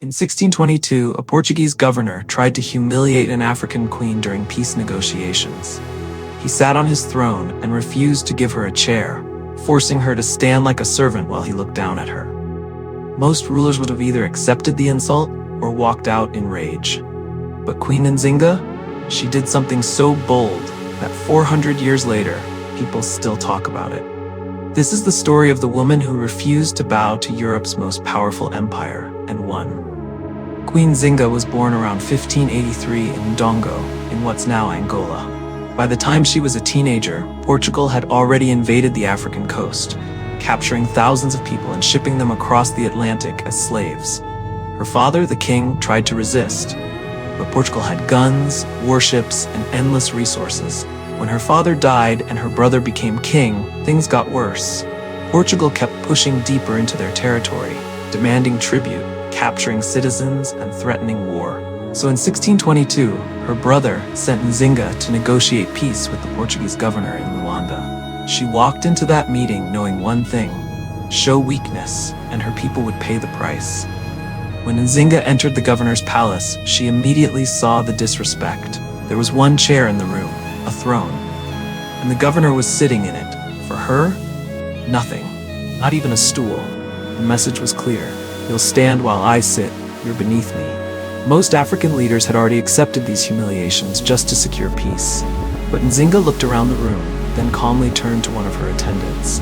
In 1622, a Portuguese governor tried to humiliate an African queen during peace negotiations. He sat on his throne and refused to give her a chair, forcing her to stand like a servant while he looked down at her. Most rulers would have either accepted the insult or walked out in rage. But Queen Nzinga, she did something so bold that 400 years later, people still talk about it. This is the story of the woman who refused to bow to Europe's most powerful empire and won. Queen Nzinga was born around 1583 in Ndongo, in what's now Angola. By the time she was a teenager, Portugal had already invaded the African coast, capturing thousands of people and shipping them across the Atlantic as slaves. Her father, the king, tried to resist, but Portugal had guns, warships, and endless resources. When her father died and her brother became king, things got worse. Portugal kept pushing deeper into their territory, demanding tribute, capturing citizens, and threatening war. So in 1622, her brother sent Nzinga to negotiate peace with the Portuguese governor in Luanda. She walked into that meeting knowing one thing: show weakness, and her people would pay the price. When Nzinga entered the governor's palace, she immediately saw the disrespect. There was one chair in the room, a throne, and the governor was sitting in it. For her, nothing, not even a stool. The message was clear: you'll stand while I sit, you're beneath me. Most African leaders had already accepted these humiliations just to secure peace. But Nzinga looked around the room, then calmly turned to one of her attendants.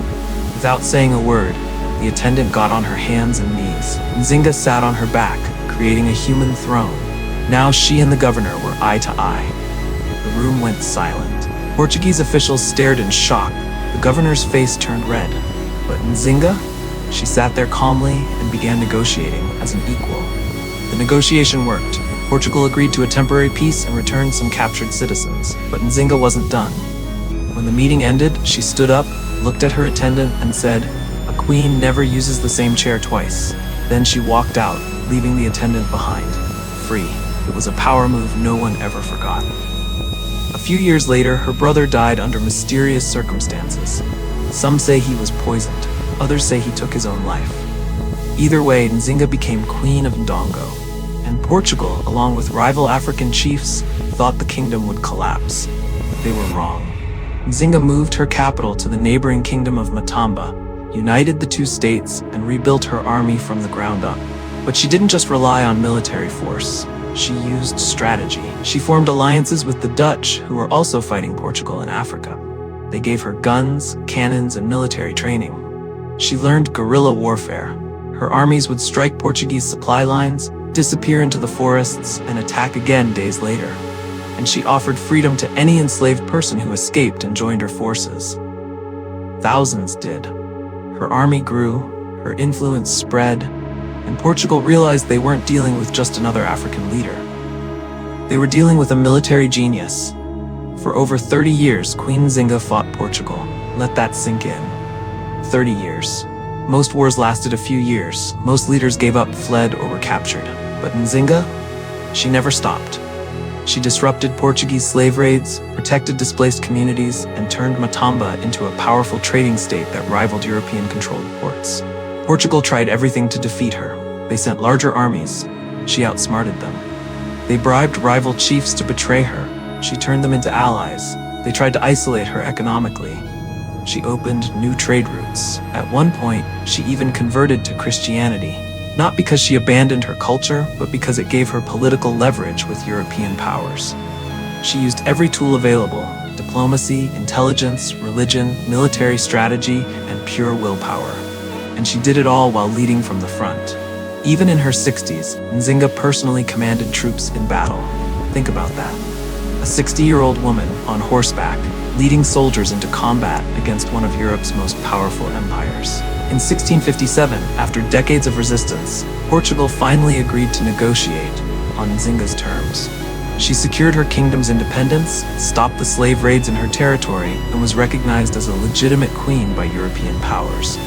Without saying a word, the attendant got on her hands and knees. Nzinga sat on her back, creating a human throne. Now she and the governor were eye to eye. The room went silent. Portuguese officials stared in shock. The governor's face turned red. But Nzinga? She sat there calmly and began negotiating as an equal. The negotiation worked. Portugal agreed to a temporary peace and returned some captured citizens. But Nzinga wasn't done. When the meeting ended, she stood up, looked at her attendant, and said, "A queen never uses the same chair twice." Then she walked out, leaving the attendant behind, free. It was a power move no one ever forgot. A few years later, her brother died under mysterious circumstances. Some say he was poisoned, others say he took his own life. Either way, Nzinga became Queen of Ndongo, and Portugal, along with rival African chiefs, thought the kingdom would collapse. They were wrong. Nzinga moved her capital to the neighboring kingdom of Matamba, united the two states, and rebuilt her army from the ground up. But she didn't just rely on military force. She used strategy. She formed alliances with the Dutch, who were also fighting Portugal in Africa. They gave her guns, cannons, and military training. She learned guerrilla warfare. Her armies would strike Portuguese supply lines, disappear into the forests, and attack again days later. And she offered freedom to any enslaved person who escaped and joined her forces. Thousands did. Her army grew, her influence spread, and Portugal realized they weren't dealing with just another African leader. They were dealing with a military genius. For over 30 years, Queen Nzinga fought Portugal. Let that sink in. 30 years. Most wars lasted a few years. Most leaders gave up, fled, or were captured. But Nzinga? She never stopped. She disrupted Portuguese slave raids, protected displaced communities, and turned Matamba into a powerful trading state that rivaled European-controlled ports. Portugal tried everything to defeat her. They sent larger armies. She outsmarted them. They bribed rival chiefs to betray her. She turned them into allies. They tried to isolate her economically. She opened new trade routes. At one point, she even converted to Christianity. Not because she abandoned her culture, but because it gave her political leverage with European powers. She used every tool available: diplomacy, intelligence, religion, military strategy, and pure willpower. And she did it all while leading from the front. Even in her 60s, Nzinga personally commanded troops in battle. Think about that. A 60-year-old woman on horseback, leading soldiers into combat against one of Europe's most powerful empires. In 1657, after decades of resistance, Portugal finally agreed to negotiate on Nzinga's terms. She secured her kingdom's independence, stopped the slave raids in her territory, and was recognized as a legitimate queen by European powers.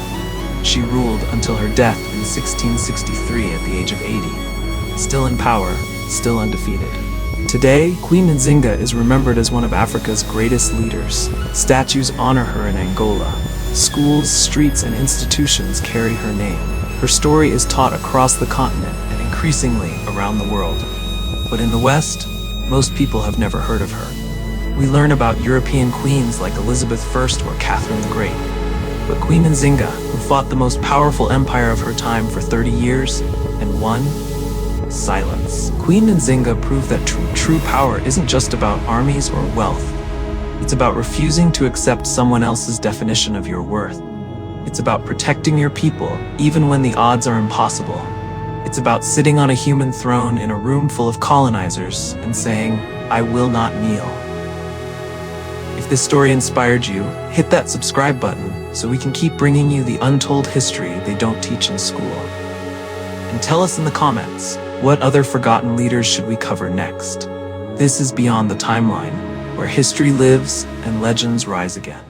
She ruled until her death in 1663 at the age of 80. Still in power, still undefeated. Today, Queen Nzinga is remembered as one of Africa's greatest leaders. Statues honor her in Angola. Schools, streets, and institutions carry her name. Her story is taught across the continent and increasingly around the world. But in the West, most people have never heard of her. We learn about European queens like Elizabeth I or Catherine the Great. But Queen Nzinga, who fought the most powerful empire of her time for 30 years and won? Silence. Queen Nzinga proved that true power isn't just about armies or wealth. It's about refusing to accept someone else's definition of your worth. It's about protecting your people, even when the odds are impossible. It's about sitting on a human throne in a room full of colonizers and saying, "I will not kneel." If this story inspired you, hit that subscribe button so we can keep bringing you the untold history they don't teach in school. And tell us in the comments, what other forgotten leaders should we cover next? This is Beyond the Timeline, where history lives and legends rise again.